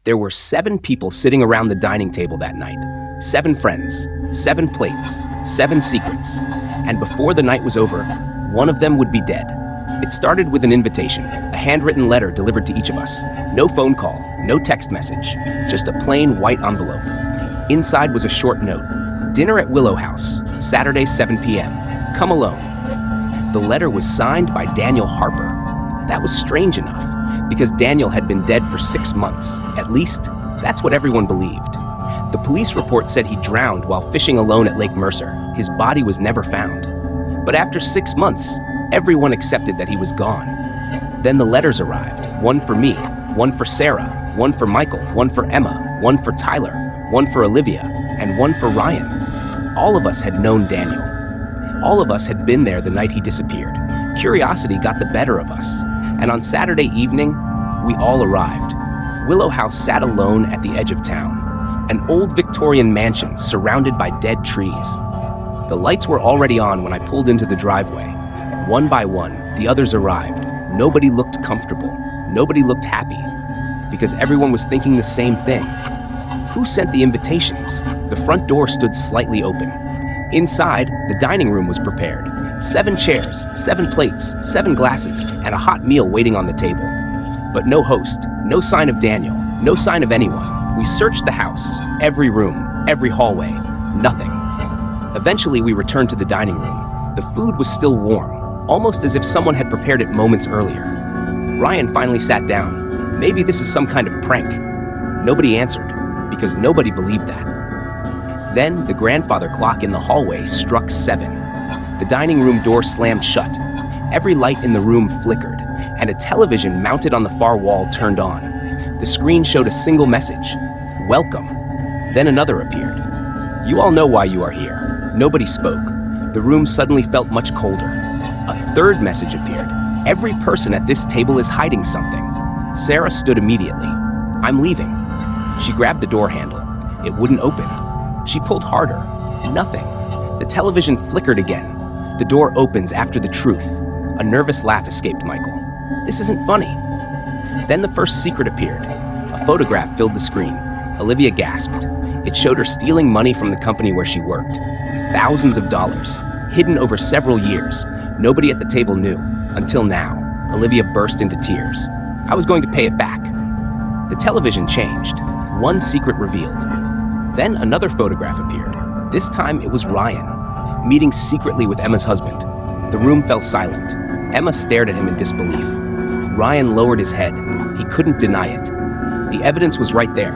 There were 7 people sitting around the dining table that night. 7 friends, 7 plates, 7 secrets. And before the night was over, one of them would be dead. It started with an invitation, a handwritten letter delivered to each of us. No phone call, no text message, just a plain white envelope. Inside was a short note. Dinner at Willow House, Saturday 7 p.m. Come alone. The letter was signed by Daniel Harper. That was strange enough, because Daniel had been dead for 6 months. At least, that's what everyone believed. The police report said he drowned while fishing alone at Lake Mercer. His body was never found. But after 6 months, everyone accepted that he was gone. Then the letters arrived. One for me, one for Sarah, one for Michael, one for Emma, one for Tyler, one for Olivia, and one for Ryan. All of us had known Daniel. All of us had been there the night he disappeared. Curiosity got the better of us, and on Saturday evening, we all arrived. Willow House sat alone at the edge of town, an old Victorian mansion surrounded by dead trees. The lights were already on when I pulled into the driveway. One by one, the others arrived. Nobody looked comfortable. Nobody looked happy, because everyone was thinking the same thing. Who sent the invitations? The front door stood slightly open. Inside, the dining room was prepared. 7 chairs, 7 plates, 7 glasses, and a hot meal waiting on the table. But no host, no sign of Daniel, no sign of anyone. We searched the house, every room, every hallway, nothing. Eventually, we returned to the dining room. The food was still warm, almost as if someone had prepared it moments earlier. Ryan finally sat down. Maybe this is some kind of prank. Nobody answered, because nobody believed that. Then, the grandfather clock in the hallway struck 7. The dining room door slammed shut. Every light in the room flickered, and a television mounted on the far wall turned on. The screen showed a single message, "Welcome." Then another appeared. "You all know why you are here." Nobody spoke. The room suddenly felt much colder. A third message appeared. "Every person at this table is hiding something." Sarah stood immediately. "I'm leaving." She grabbed the door handle. It wouldn't open. She pulled harder. Nothing. The television flickered again. The door opens after the truth. A nervous laugh escaped Michael. "This isn't funny." Then the first secret appeared. A photograph filled the screen. Olivia gasped. It showed her stealing money from the company where she worked. Thousands of dollars, hidden over several years. Nobody at the table knew. Until now. Olivia burst into tears. "I was going to pay it back." The television changed. One secret revealed. Then another photograph appeared. This time it was Ryan, meeting secretly with Emma's husband. The room fell silent. Emma stared at him in disbelief. Ryan lowered his head. He couldn't deny it. The evidence was right there.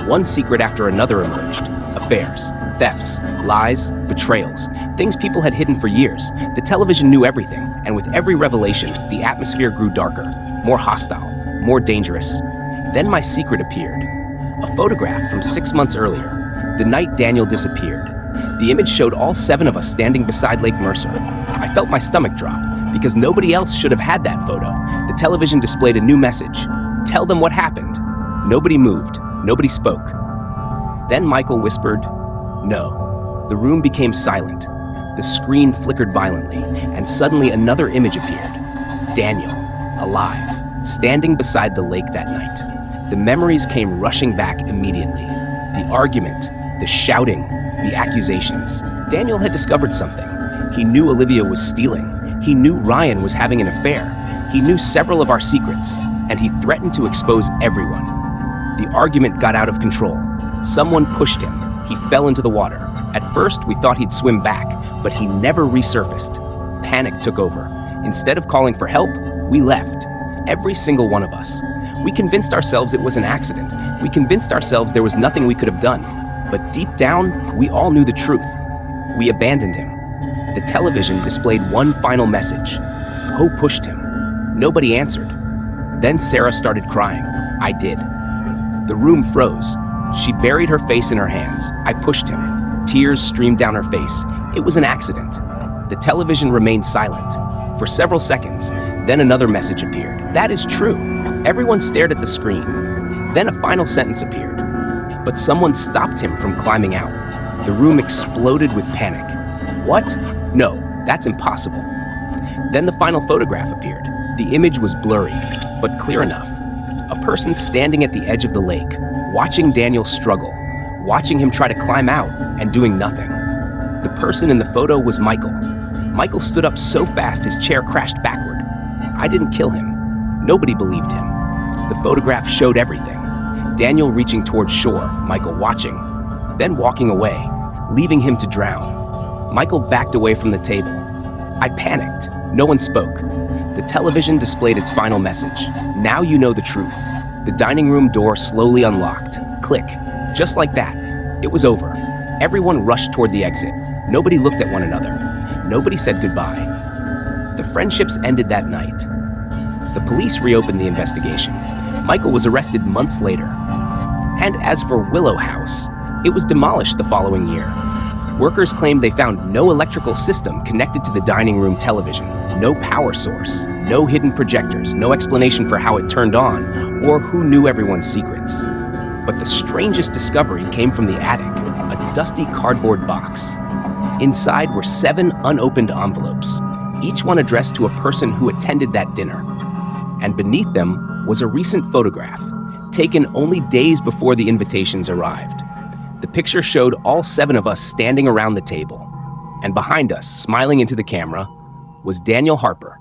One secret after another emerged. Affairs, thefts, lies, betrayals, things people had hidden for years. The television knew everything, and with every revelation, the atmosphere grew darker, more hostile, more dangerous. Then my secret appeared. A photograph from 6 months earlier, the night Daniel disappeared. The image showed all 7 of us standing beside Lake Mercer. I felt my stomach drop, because nobody else should have had that photo. The television displayed a new message. "Tell them what happened." Nobody moved. Nobody spoke. Then Michael whispered, "No." The room became silent. The screen flickered violently, and suddenly another image appeared. Daniel, alive, standing beside the lake that night. The memories came rushing back immediately. The argument, the shouting, the accusations. Daniel had discovered something. He knew Olivia was stealing. He knew Ryan was having an affair. He knew several of our secrets, and he threatened to expose everyone. The argument got out of control. Someone pushed him. He fell into the water. At first, we thought he'd swim back, but he never resurfaced. Panic took over. Instead of calling for help, we left. Every single one of us. We convinced ourselves it was an accident. We convinced ourselves there was nothing we could have done. But deep down, we all knew the truth. We abandoned him. The television displayed one final message. Who pushed him? Nobody answered. Then Sarah started crying. I did. The room froze. She buried her face in her hands. I pushed him. Tears streamed down her face. It was an accident. The television remained silent. For several seconds, then another message appeared. That is true. Everyone stared at the screen. Then a final sentence appeared. But someone stopped him from climbing out. The room exploded with panic. What? No, that's impossible. Then the final photograph appeared. The image was blurry, but clear enough. A person standing at the edge of the lake, watching Daniel struggle, watching him try to climb out and doing nothing. The person in the photo was Michael. Michael stood up so fast his chair crashed backward. I didn't kill him. Nobody believed him. The photograph showed everything. Daniel reaching towards shore, Michael watching, then walking away, leaving him to drown. Michael backed away from the table. I panicked. No one spoke. The television displayed its final message. Now you know the truth. The dining room door slowly unlocked. Click. Just like that. It was over. Everyone rushed toward the exit. Nobody looked at one another. Nobody said goodbye. The friendships ended that night. The police reopened the investigation. Michael was arrested months later. And as for Willow House, it was demolished the following year. Workers claimed they found no electrical system connected to the dining room television, no power source, no hidden projectors, no explanation for how it turned on, or who knew everyone's secrets. But the strangest discovery came from the attic, a dusty cardboard box. Inside were 7 unopened envelopes, each one addressed to a person who attended that dinner. And beneath them was a recent photograph, taken only days before the invitations arrived. The picture showed all 7 of us standing around the table. And behind us, smiling into the camera, was Daniel Harper,